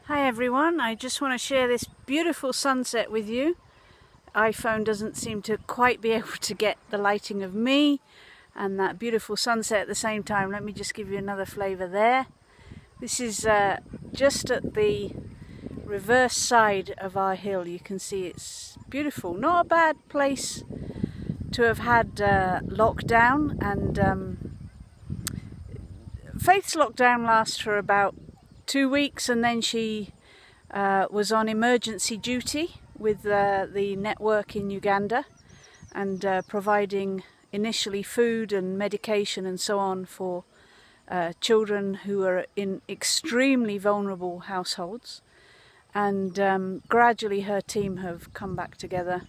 Hi everyone, I just want to share this beautiful sunset with you. iPhone doesn't seem to quite be able to get the lighting of me and that beautiful sunset at the same time. Let me just give you another flavour there. This is just at the reverse side of our hill. You can see it's beautiful. Not a bad place to have had lockdown, and Faith's lockdown lasts for about 2 weeks, and then she was on emergency duty with the network in Uganda and providing initially food and medication and so on for children who are in extremely vulnerable households. And gradually her team have come back together,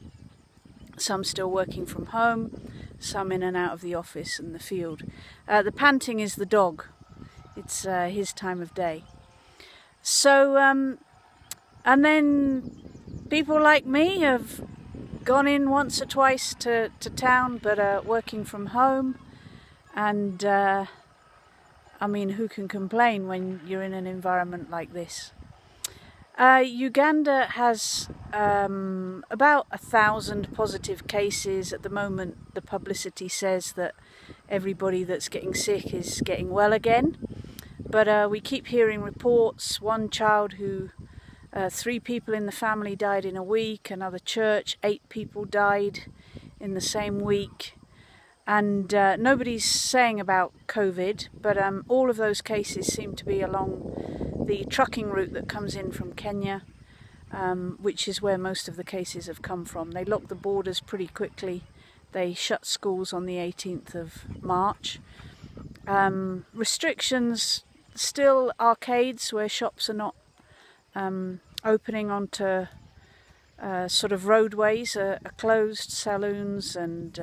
some still working from home, some in and out of the office and the field. The panting is the dog. It's his time of day. So, and then people like me have gone in once or twice to town, but working from home. And I mean, who can complain when you're in an environment like this? Uganda has about 1,000 positive cases at the moment. The publicity says that everybody that's getting sick is getting well again. But we keep hearing reports. One child who, 3 people in the family died in a week. Another church, 8 people died in the same week. And nobody's saying about COVID, but all of those cases seem to be along the trucking route that comes in from Kenya, which is where most of the cases have come from. They locked the borders pretty quickly. They shut schools on the 18th of March. Restrictions. Still arcades where shops are not opening onto sort of roadways are closed, saloons and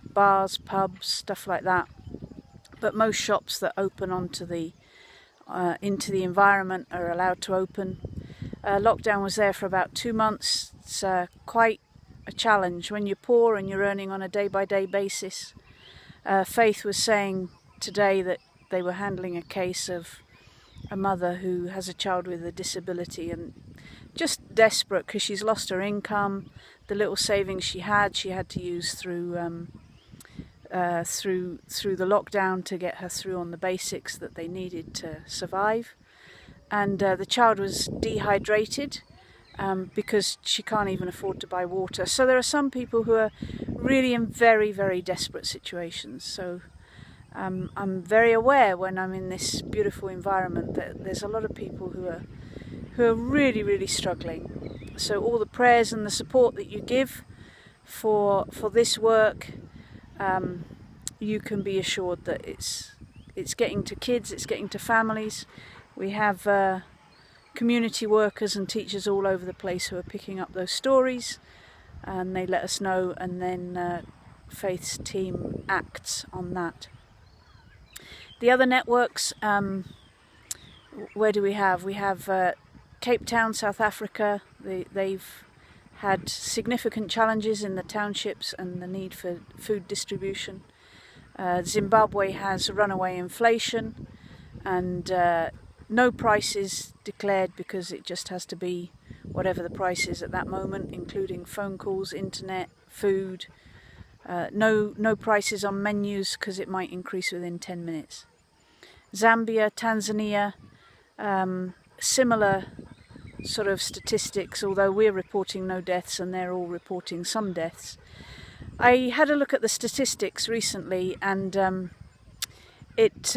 bars, pubs, stuff like that. But most shops that open onto the into the environment are allowed to open. Lockdown was there for about 2 months. It's quite a challenge when you're poor and you're earning on a day-by-day basis. Faith was saying today that they were handling a case of a mother who has a child with a disability and just desperate because she's lost her income. The little savings she had to use through the lockdown to get her through on the basics that they needed to survive. And the child was dehydrated because she can't even afford to buy water. So there are some people who are really in very, very desperate situations. So I'm very aware when I'm in this beautiful environment that there's a lot of people who are really, really struggling. So all the prayers and the support that you give for this work, you can be assured that it's getting to kids, it's getting to families. We have community workers and teachers all over the place who are picking up those stories, and they let us know, and then Faith's team acts on that. The other networks, where do we have? We have Cape Town, South Africa. They've had significant challenges in the townships and the need for food distribution. Zimbabwe has runaway inflation and no prices declared because it just has to be whatever the price is at that moment, including phone calls, internet, food. No prices on menus because it might increase within 10 minutes. Zambia, Tanzania, similar sort of statistics, although we're reporting no deaths and they're all reporting some deaths. I had a look at the statistics recently, and it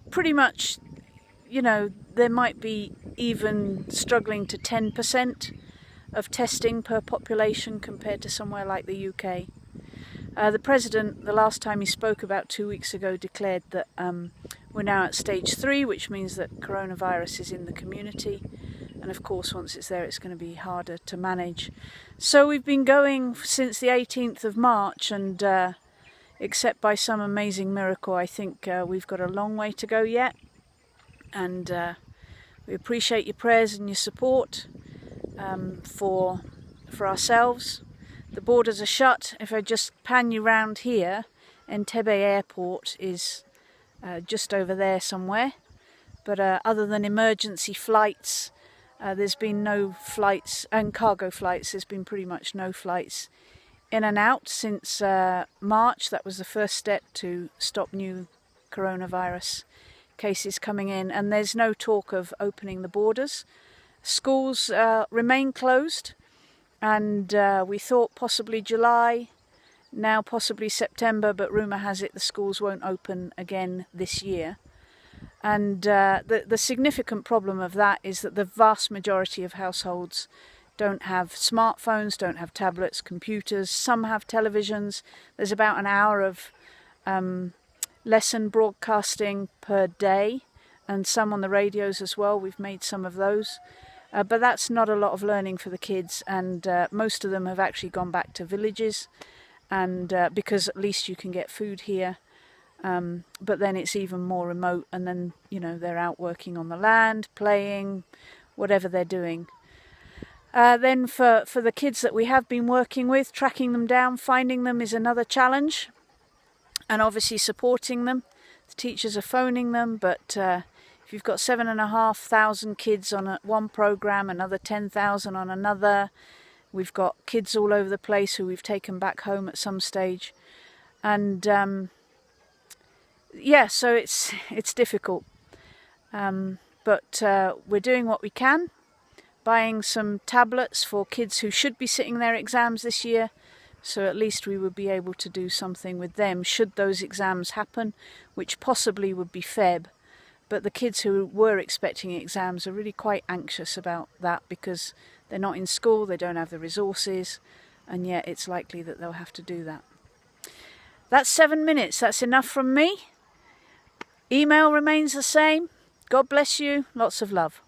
pretty much, you know, there might be even struggling to 10% of testing per population compared to somewhere like the UK. The President, the last time he spoke about 2 weeks ago, declared that we're now at stage 3, which means that coronavirus is in the community. And of course, once it's there, it's going to be harder to manage. So we've been going since the 18th of March, and except by some amazing miracle, I think we've got a long way to go yet. And we appreciate your prayers and your support for ourselves. The borders are shut. If I just pan you round here, Entebbe Airport is just over there somewhere. But other than emergency flights, there's been no flights, and cargo flights, there's been pretty much no flights in and out since March. That was the first step to stop new coronavirus cases coming in, and there's no talk of opening the borders. Schools remain closed, and we thought possibly July, now possibly September, but rumour has it the schools won't open again this year. And the significant problem of that is that the vast majority of households don't have smartphones, don't have tablets, computers. Some have televisions. There's about an hour of lesson broadcasting per day, and some on the radios as well. We've made some of those. But that's not a lot of learning for the kids, and most of them have actually gone back to villages, and because at least you can get food here. But then it's even more remote, and then, you know, they're out working on the land, playing, whatever they're doing. Then for the kids that we have been working with, tracking them down, finding them is another challenge, and obviously supporting them. The teachers are phoning them, but if you've got 7,500 kids on one programme, another 10,000 on another, we've got kids all over the place who we've taken back home at some stage, and yeah, so it's difficult, but we're doing what we can, buying some tablets for kids who should be sitting their exams this year, so at least we would be able to do something with them should those exams happen, which possibly would be Feb. But the kids who were expecting exams are really quite anxious about that, because they're not in school, they don't have the resources, and yet it's likely that they'll have to do that. That's 7 minutes, that's enough from me. Email remains the same. God bless you. Lots of love.